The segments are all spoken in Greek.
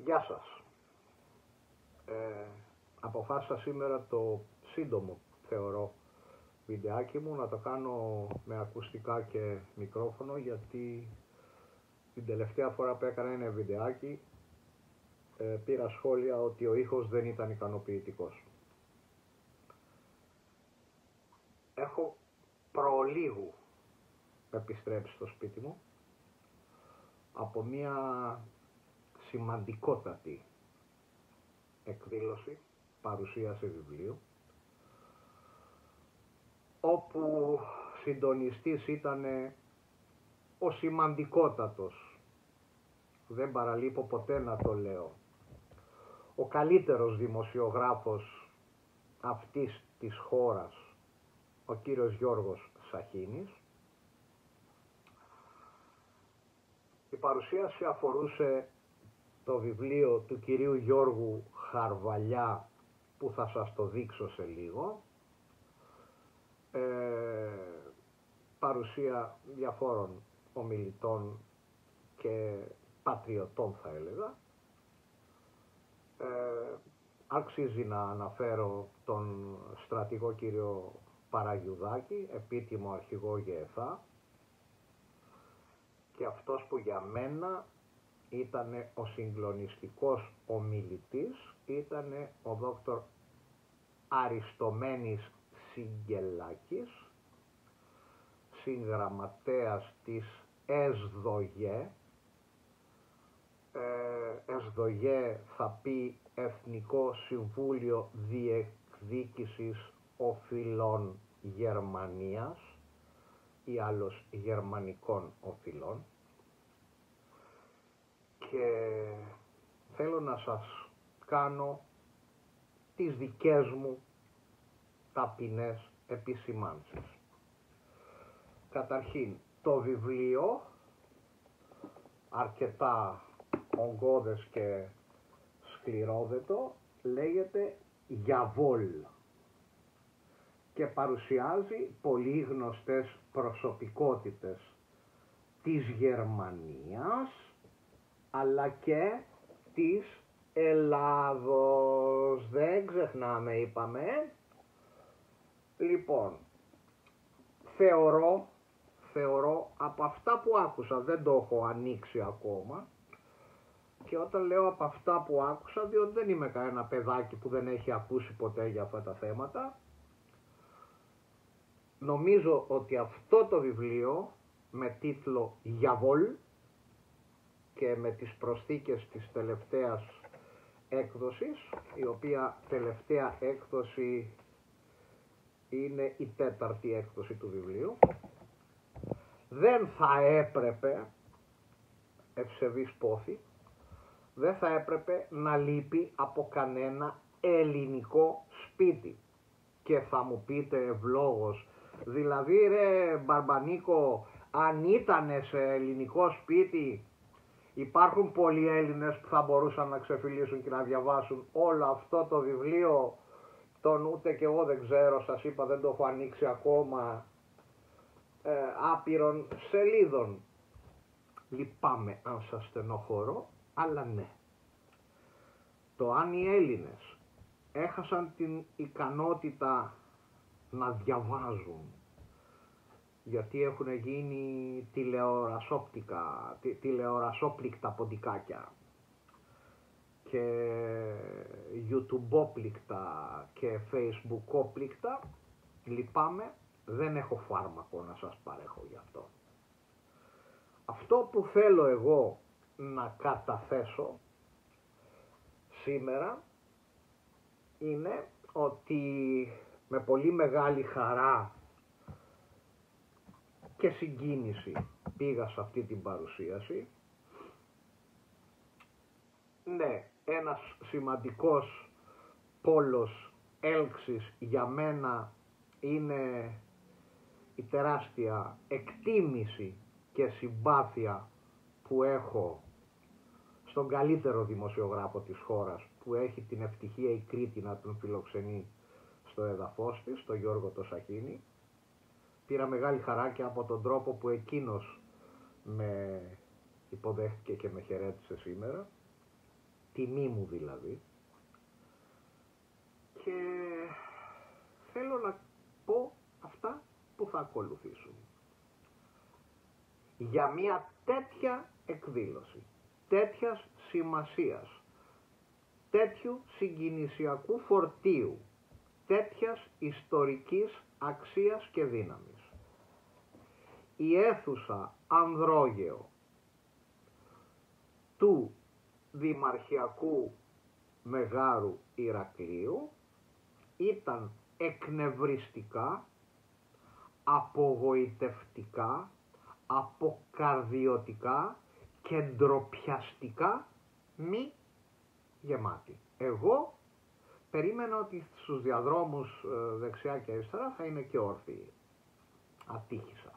Γεια σας. Αποφάσισα σήμερα το σύντομο, θεωρώ, βιντεάκι μου να το κάνω με ακουστικά και μικρόφωνο, γιατί την τελευταία φορά που έκανα ένα βιντεάκι πήρα σχόλια ότι ο ήχος δεν ήταν ικανοποιητικός. Έχω προλίγου επιστρέψει στο σπίτι μου από μια σημαντικότατη εκδήλωση, παρουσίαση βιβλίου, όπου συντονιστής ήταν ο σημαντικότατος, δεν παραλείπω ποτέ να το λέω, ο καλύτερος δημοσιογράφος αυτής της χώρας, ο κύριος Γιώργος Σαχίνης. Η παρουσίαση αφορούσε το βιβλίο του κυρίου Γιώργου Χαρβαλιά, που θα σας το δείξω σε λίγο. Παρουσία διαφόρων ομιλητών και πατριωτών, θα έλεγα. Αξίζει να αναφέρω τον στρατηγό κύριο Παραγιουδάκη, επίτιμο αρχηγό ΓΕΘΑ, και αυτός που για μένα ήταν ο συγκλονιστικός ομιλητής ήταν ο δόκτωρ Αριστομένης Σιγκελάκης, συγγραμματέας της ΕΣΔΟΓΕ. ΕΣΔΟΓΕ θα πει Εθνικό Συμβούλιο Διεκδίκησης Οφειλών Γερμανίας ή άλλως γερμανικών οφειλών, και θέλω να σας κάνω τις δικές μου ταπεινές επισημάνσεις. Καταρχήν, το βιβλίο, αρκετά ογκώδες και σκληρόδετο, λέγεται Γιαβόλ και παρουσιάζει πολύ γνωστές προσωπικότητες της Γερμανίας αλλά και της Ελλάδος. Δεν ξεχνάμε, είπαμε. Λοιπόν, θεωρώ από αυτά που άκουσα, δεν το έχω ανοίξει ακόμα, και όταν λέω από αυτά που άκουσα, διότι δεν είμαι κανένα παιδάκι που δεν έχει ακούσει ποτέ για αυτά τα θέματα, νομίζω ότι αυτό το βιβλίο με τίτλο Γιαβόλ και με τις προσθήκες της τελευταίας έκδοσης, η οποία τελευταία έκδοση είναι η 4η έκδοση του βιβλίου, δεν θα έπρεπε, ευσεβής πόθη, δεν θα έπρεπε να λείπει από κανένα ελληνικό σπίτι. Και θα μου πείτε ευλόγως, δηλαδή ρε Μπαρμπανίκο, αν ήτανε σε ελληνικό σπίτι, υπάρχουν πολλοί Έλληνες που θα μπορούσαν να ξεφυλίσουν και να διαβάσουν όλο αυτό το βιβλίο, τον ούτε και εγώ δεν ξέρω, σας είπα δεν το έχω ανοίξει ακόμα, άπειρων σελίδων. Λυπάμαι αν σας στενοχωρώ, αλλά ναι. Το αν οι Έλληνες έχασαν την ικανότητα να διαβάζουν, γιατί έχουν γίνει τηλεορασόπληκτα ποντικάκια και YouTubeόπληκτα και Facebookόπληκτα, λυπάμαι, δεν έχω φάρμακο να σας παρέχω γι' αυτό. Αυτό που θέλω εγώ να καταθέσω σήμερα είναι ότι με πολύ μεγάλη χαρά και συγκίνηση πήγα σε αυτή την παρουσίαση. Ναι, ένας σημαντικός πόλος έλξης για μένα είναι η τεράστια εκτίμηση και συμπάθεια που έχω στον καλύτερο δημοσιογράφο της χώρας, που έχει την ευτυχία η Κρήτη να τον φιλοξενεί στο έδαφος της, τον Γιώργο το Σαχίνη. Πήρα μεγάλη χαρά και από τον τρόπο που εκείνος με υποδέχτηκε και με χαιρέτησε σήμερα. τιμή μου δηλαδή, και θέλω να πω αυτά που θα ακολουθήσουν. Για μια τέτοια εκδήλωση, τέτοιας σημασίας, τέτοιου συγκινησιακού φορτίου, τέτοιας ιστορικής αξίας και δύναμης, η αίθουσα Ανδρόγεο του Δημαρχιακού Μεγάρου Ηρακλείου ήταν εκνευριστικά, απογοητευτικά, αποκαρδιωτικά και ντροπιαστικά μη γεμάτη. Εγώ περίμενα ότι στους διαδρόμους δεξιά και αριστερά θα είναι και όρθιοι. Ατύχησα.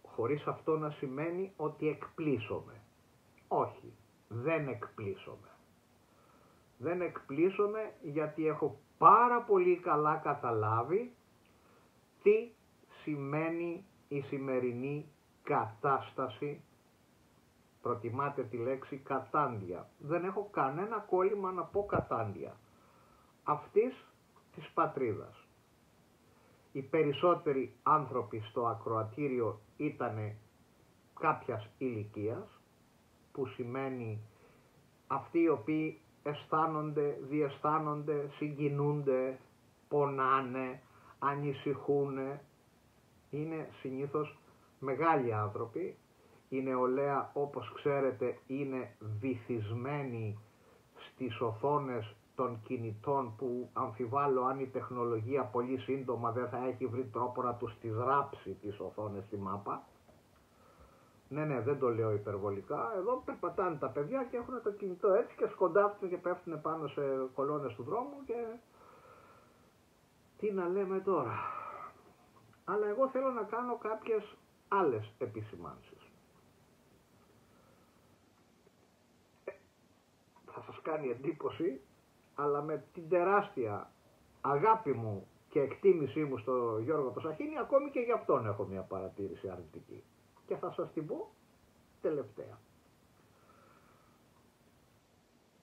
Χωρίς αυτό να σημαίνει ότι εκπλήσωμαι. Όχι, δεν εκπλήσωμαι. Δεν εκπλήσωμαι γιατί έχω πάρα πολύ καλά καταλάβει τι σημαίνει η σημερινή κατάσταση. Προτιμάτε τη λέξη κατάντια. Δεν έχω κανένα κόλλημα να πω κατάντια. Αυτής της πατρίδας. Οι περισσότεροι άνθρωποι στο ακροατήριο ήταν κάποιας ηλικίας, που σημαίνει αυτοί οι οποίοι αισθάνονται, διαισθάνονται, συγκινούνται, πονάνε, ανησυχούν. Είναι συνήθως μεγάλοι άνθρωποι. Η νεολαία, όπως ξέρετε, είναι βυθισμένη στις οθόνες των κινητών, που αμφιβάλλω αν η τεχνολογία πολύ σύντομα δεν θα έχει βρει τρόπο να τους τις ράψει τις οθόνες στη μάπα. Ναι, δεν το λέω υπερβολικά. Εδώ περπατάνε τα παιδιά και έχουν το κινητό έτσι και σκοντάφτουν και πέφτουν πάνω σε κολόνες του δρόμου και τι να λέμε τώρα. Αλλά εγώ θέλω να κάνω κάποιες άλλες επισημάνσεις. Θα σας κάνει εντύπωση, αλλά με την τεράστια αγάπη μου και εκτίμησή μου στο Γιώργο το Σαχίνη, ακόμη και γι' αυτόν έχω μια παρατήρηση αρνητική. Και θα σας την πω τελευταία.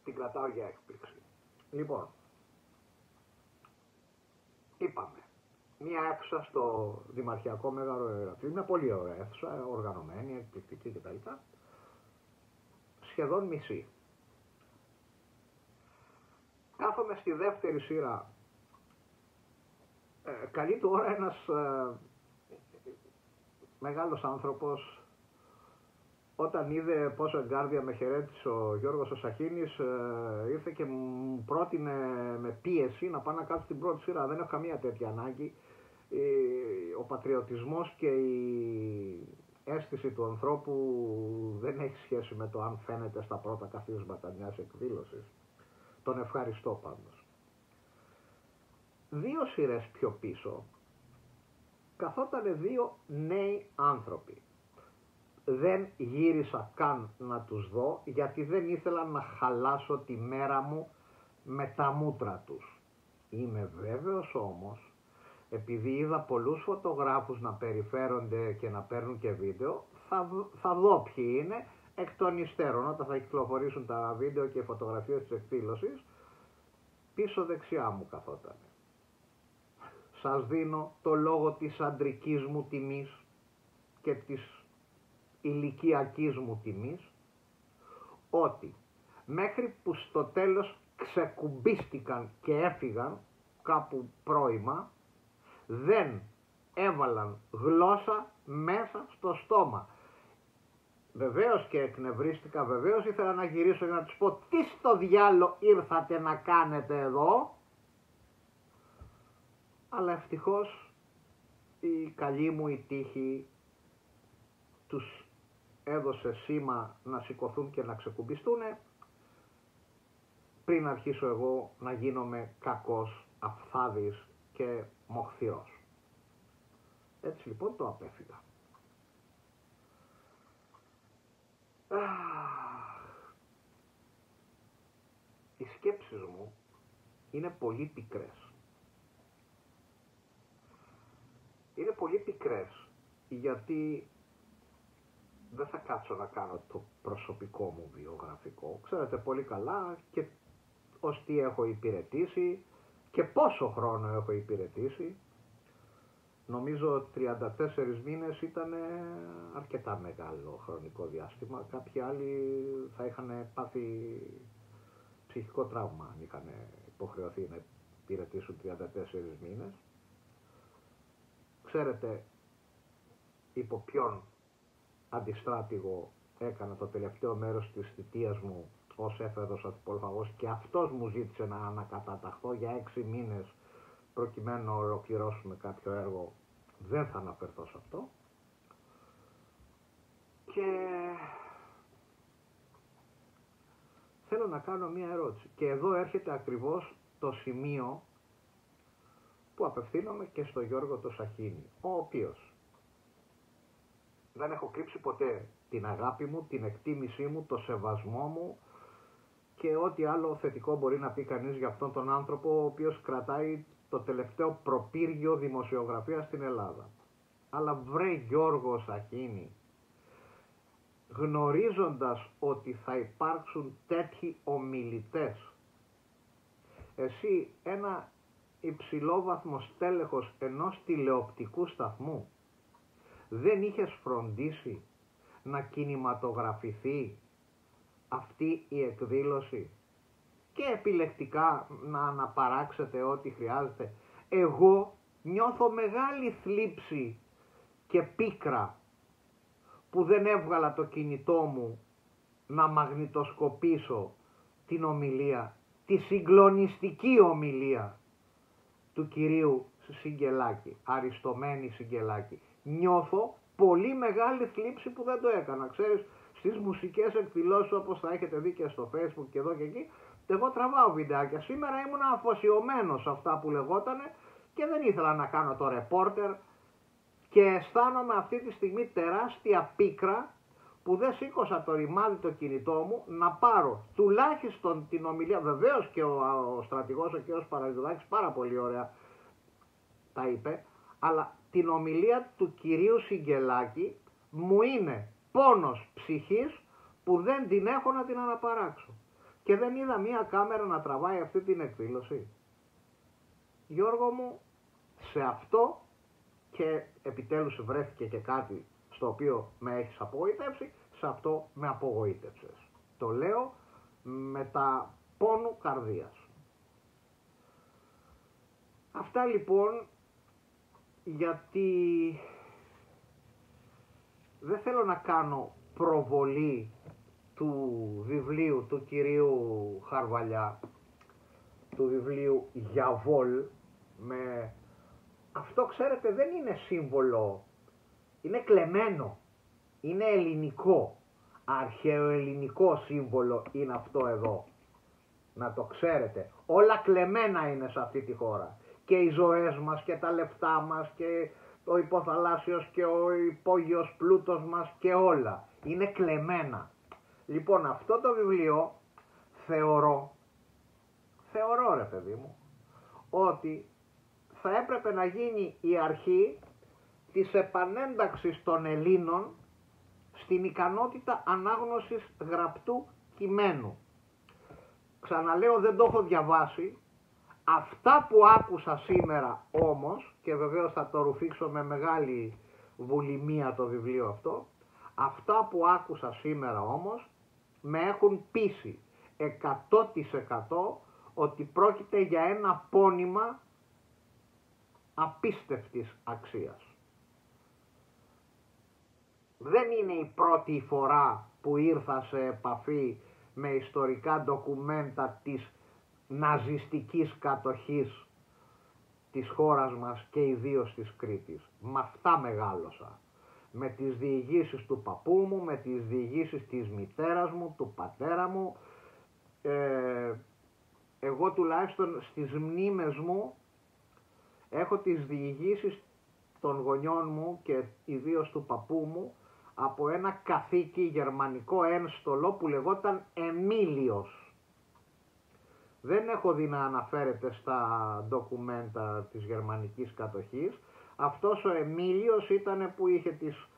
Την κρατάω για έκπληξη. Λοιπόν, είπαμε, μια αίθουσα στο Δημαρχιακό Μέγαρο Ηρακλείου, μια πολύ ωραία αίθουσα, οργανωμένη, εκπληκτική κτλ. Σχεδόν μισή. Κάθομαι στη δεύτερη σειρά. Καλή του ώρα ένας μεγάλος άνθρωπος, όταν είδε πόσο εγκάρδια με χαιρέτησε ο Γιώργος ο Σαχίνης, ήρθε και μου πρότεινε με πίεση να πάω να κάτσω στην πρώτη σειρά. Δεν έχω καμία τέτοια ανάγκη. Ο πατριωτισμός και η αίσθηση του ανθρώπου δεν έχει σχέση με το αν φαίνεται στα πρώτα καθίσματα μιας εκδήλωσης. Τον ευχαριστώ πάντως. Δύο σειρές πιο πίσω καθότανε δύο νέοι άνθρωποι. Δεν γύρισα καν να τους δω, γιατί δεν ήθελα να χαλάσω τη μέρα μου με τα μούτρα τους. Είμαι βέβαιος όμως, επειδή είδα πολλούς φωτογράφους να περιφέρονται και να παίρνουν και βίντεο, θα δω ποιοι είναι εκ των υστέρων. Όταν θα κυκλοφορήσουν τα βίντεο και οι φωτογραφίες της εκδήλωσης, πίσω δεξιά μου καθότανε. Σας δίνω το λόγο της αντρικής μου τιμής και της ηλικιακής μου τιμής, ότι μέχρι που στο τέλος ξεκουμπίστηκαν και έφυγαν κάπου πρώιμα, δεν έβαλαν γλώσσα μέσα στο στόμα. Βεβαίως και εκνευρίστηκα, βεβαίως ήθελα να γυρίσω για να τους πω τι στο διάλο ήρθατε να κάνετε εδώ, αλλά ευτυχώς η καλή μου η τύχη τους έδωσε σήμα να σηκωθούν και να ξεκουμπιστούνε πριν αρχίσω εγώ να γίνομαι κακός, αφθάδης και μοχθηρός. Έτσι λοιπόν το απέφυγα. Οι σκέψεις μου είναι πολύ πικρές. Είναι πολύ πικρές γιατί δεν θα κάτσω να κάνω το προσωπικό μου βιογραφικό. Ξέρετε πολύ καλά και ως τι έχω υπηρετήσει και πόσο χρόνο έχω υπηρετήσει. Νομίζω 34 μήνες ήταν αρκετά μεγάλο χρονικό διάστημα. Κάποιοι άλλοι θα είχαν πάθει ψυχικό τραύμα αν είχαν υποχρεωθεί να υπηρετήσουν 34 μήνες. Ξέρετε υπό ποιον αντιστράτηγο έκανα το τελευταίο μέρος της θητείας μου ως έφεδος ατυπολφαγός και αυτός μου ζήτησε να ανακαταταχθώ για 6 μήνες προκειμένου να ολοκληρώσουμε κάποιο έργο. Δεν θα αναφερθώ σε αυτό. Και θέλω να κάνω μία ερώτηση. Και εδώ έρχεται ακριβώς το σημείο που απευθύνομαι και στο Γιώργο το Σαχίνη, ο οποίος δεν έχω κρύψει ποτέ την αγάπη μου, την εκτίμησή μου, το σεβασμό μου και ό,τι άλλο θετικό μπορεί να πει κανείς για αυτόν τον άνθρωπο ο οποίος κρατάει το τελευταίο προπύργιο δημοσιογραφία στην Ελλάδα. Αλλά βρε Γιώργο Σαχίνη, γνωρίζοντας ότι θα υπάρξουν τέτοιοι ομιλητές, εσύ ένα υψηλόβαθμο στέλεχος ενός τηλεοπτικού σταθμού δεν είχες φροντίσει να κινηματογραφηθεί αυτή η εκδήλωση και επιλεκτικά να αναπαράξετε ό,τι χρειάζεται? Εγώ νιώθω μεγάλη θλίψη και πίκρα που δεν έβγαλα το κινητό μου να μαγνητοσκοπήσω την ομιλία, τη συγκλονιστική ομιλία του κυρίου Σιγκελάκη, Αριστομένη Σιγκελάκη. Νιώθω πολύ μεγάλη θλίψη που δεν το έκανα. Ξέρεις, στις μουσικές εκδηλώσεις όπως θα έχετε δει και στο Facebook και εδώ και εκεί, εγώ τραβάω βιντεάκια. Σήμερα ήμουν αφοσιωμένος σε αυτά που λεγότανε και δεν ήθελα να κάνω το ρεπόρτερ και αισθάνομαι αυτή τη στιγμή τεράστια πίκρα που δεν σήκωσα το ρημάδι το κινητό μου να πάρω τουλάχιστον την ομιλία. Βεβαίως και ο στρατηγός ο κ. Παραζηδάκης πάρα πολύ ωραία τα είπε, αλλά την ομιλία του κυρίου Σιγκελάκη μου είναι πόνος ψυχής που δεν την έχω να την αναπαράξω. Και δεν είδα μία κάμερα να τραβάει αυτή την εκδήλωση. Γιώργο μου, σε αυτό, και επιτέλους βρέθηκε και κάτι στο οποίο με έχεις απογοητεύσει, σε αυτό με απογοήτευσες. Το λέω με τα πόνου καρδίας. Αυτά λοιπόν, γιατί δεν θέλω να κάνω προβολή του βιβλίου του κυρίου Χαρβαλιά, του βιβλίου Γιαβόλ, με αυτό ξέρετε δεν είναι σύμβολο, είναι κλεμμένο, είναι ελληνικό, αρχαίο ελληνικό σύμβολο είναι αυτό εδώ, να το ξέρετε, όλα κλεμμένα είναι σε αυτή τη χώρα και οι ζωές μας και τα λεφτά μας και ο υποθαλάσσιος και ο υπόγειος πλούτος μας και όλα είναι κλεμμένα. Λοιπόν, αυτό το βιβλίο θεωρώ ρε παιδί μου, ότι θα έπρεπε να γίνει η αρχή της επανένταξης των Ελλήνων στην ικανότητα ανάγνωσης γραπτού κειμένου. Ξαναλέω, δεν το έχω διαβάσει. Αυτά που άκουσα σήμερα όμως, και βεβαίως θα το ρουφήξω με μεγάλη βουλημία το βιβλίο αυτό, αυτά που άκουσα σήμερα όμως με έχουν πείσει 100% ότι πρόκειται για ένα πόνημα απίστευτης αξίας. Δεν είναι η πρώτη φορά που ήρθα σε επαφή με ιστορικά ντοκουμέντα της ναζιστικής κατοχής της χώρας μας και ιδίως της Κρήτης. Με αυτά μεγάλωσα. Με τις διηγήσεις του παππού μου, με τις διηγήσεις της μητέρας μου, του πατέρα μου. Εγώ τουλάχιστον στις μνήμες μου έχω τις διηγήσεις των γονιών μου και ιδίως του παππού μου από ένα καθήκη γερμανικό ένστολο που λεγόταν Εμίλιος. Δεν έχω δει να αναφέρεται στα ντοκουμέντα της γερμανικής κατοχής. Αυτός ο Εμίλιος ήταν που είχε τις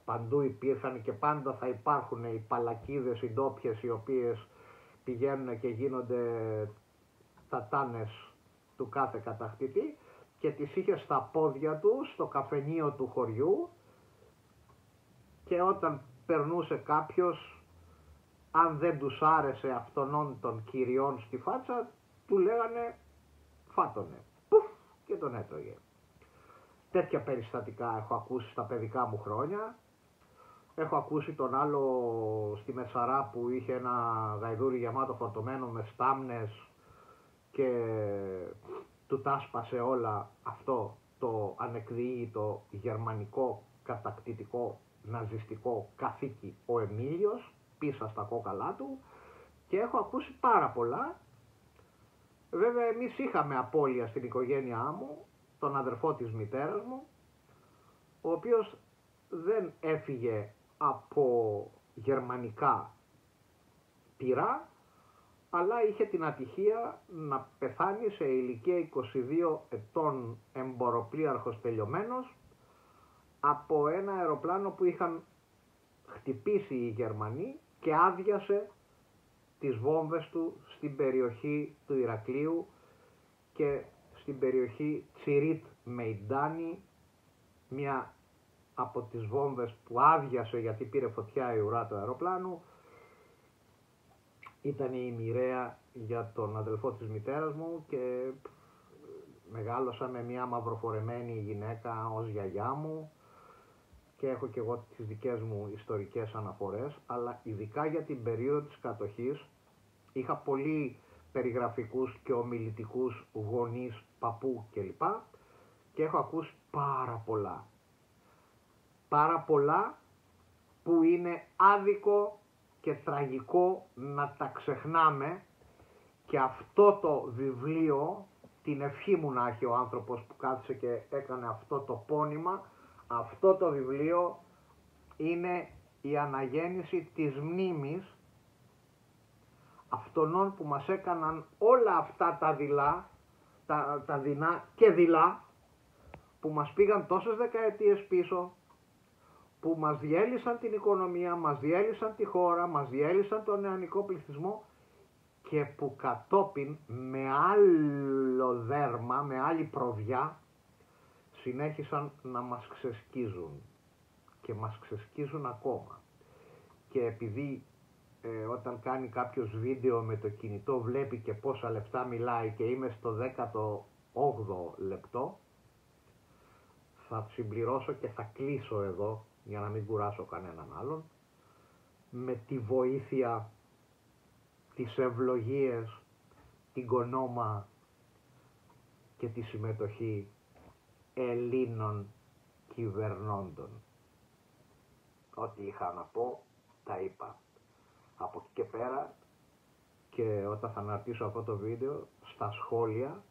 παντού υπήρχαν και πάντα θα υπάρχουν οι παλακίδες, οι ντόπιες, οι οποίες πηγαίνουν και γίνονται τατάνες του κάθε κατακτητή, και τις είχε στα πόδια του στο καφενείο του χωριού, και όταν περνούσε κάποιος, αν δεν τους άρεσε αυτόν των κυριών στη φάτσα, του λέγανε φάτονε, πουφ, και τον έτρωγε. Τέτοια περιστατικά έχω ακούσει στα παιδικά μου χρόνια. Έχω ακούσει τον άλλο στη Μεσαρά που είχε ένα γαϊδούρι γεμάτο φορτωμένο με στάμνες και του τάσπασε όλα αυτό το ανεκδιήγητο γερμανικό κατακτητικό ναζιστικό καθήκη ο Εμίλιος πίσω στα κόκαλά του, και έχω ακούσει πάρα πολλά. Βέβαια εμείς είχαμε απώλεια στην οικογένειά μου, τον αδερφό της μητέρας μου, ο οποίος δεν έφυγε από γερμανικά πυρά, αλλά είχε την ατυχία να πεθάνει σε ηλικία 22 ετών, εμποροπλοίαρχος τελειωμένος, από ένα αεροπλάνο που είχαν χτυπήσει οι Γερμανοί και άδειασε τις βόμβες του στην περιοχή του Ηρακλείου και στην περιοχή Τσιρίτ Μεϊντάνη, μια από τις βόμβες που άδειασε γιατί πήρε φωτιά η ουρά του αεροπλάνου. Ήταν η μοιραία για τον αδελφό της μητέρας μου και μεγάλωσα με μια μαυροφορεμένη γυναίκα ως γιαγιά μου, και έχω και εγώ τις δικές μου ιστορικές αναφορές, αλλά ειδικά για την περίοδο της κατοχής είχα πολύ περιγραφικούς και ομιλητικούς γονείς, παππού κλπ. Και έχω ακούσει πάρα πολλά. Πάρα πολλά που είναι άδικο και τραγικό να τα ξεχνάμε, και αυτό το βιβλίο, την ευχή μου να έχει ο άνθρωπος που κάθισε και έκανε αυτό το πόνημα, αυτό το βιβλίο είναι η αναγέννηση της μνήμης αυτών που μας έκαναν όλα αυτά τα δειλά, τα δεινά και δειλά, που μας πήγαν τόσες δεκαετίες πίσω, που μας διέλυσαν την οικονομία, μας διέλυσαν τη χώρα, μας διέλυσαν τον νεανικό πληθυσμό, και που κατόπιν με άλλο δέρμα, με άλλη προβιά, συνέχισαν να μας ξεσκίζουν και μας ξεσκίζουν ακόμα. Και επειδή όταν κάνει κάποιος βίντεο με το κινητό βλέπει και πόσα λεπτά μιλάει και είμαι στο 18ο λεπτό, θα συμπληρώσω και θα κλείσω εδώ για να μην κουράσω κανέναν άλλον, με τη βοήθεια, τις ευλογίες, την κονόμα και τη συμμετοχή Ελλήνων κυβερνώντων. Ό,τι είχα να πω τα είπα. Από εκεί και πέρα, και όταν θα αναρτήσω αυτό το βίντεο, στα σχόλια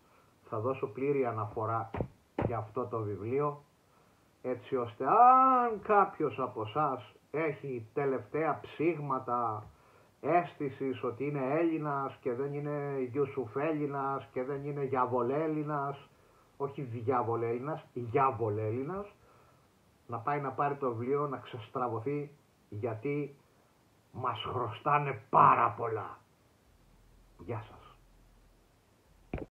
θα δώσω πλήρη αναφορά για αυτό το βιβλίο, έτσι ώστε αν κάποιος από εσάς έχει τελευταία ψήγματα αίσθησης ότι είναι Έλληνας και δεν είναι Ιουσουφέλληνας και δεν είναι Γιαβολέλληνας, όχι Διαβολέλληνας, Γιαβολέλληνας, να πάει να πάρει το βιβλίο, να ξεστραβωθεί, γιατί μας χρωστάνε πάρα πολλά. Γεια σας.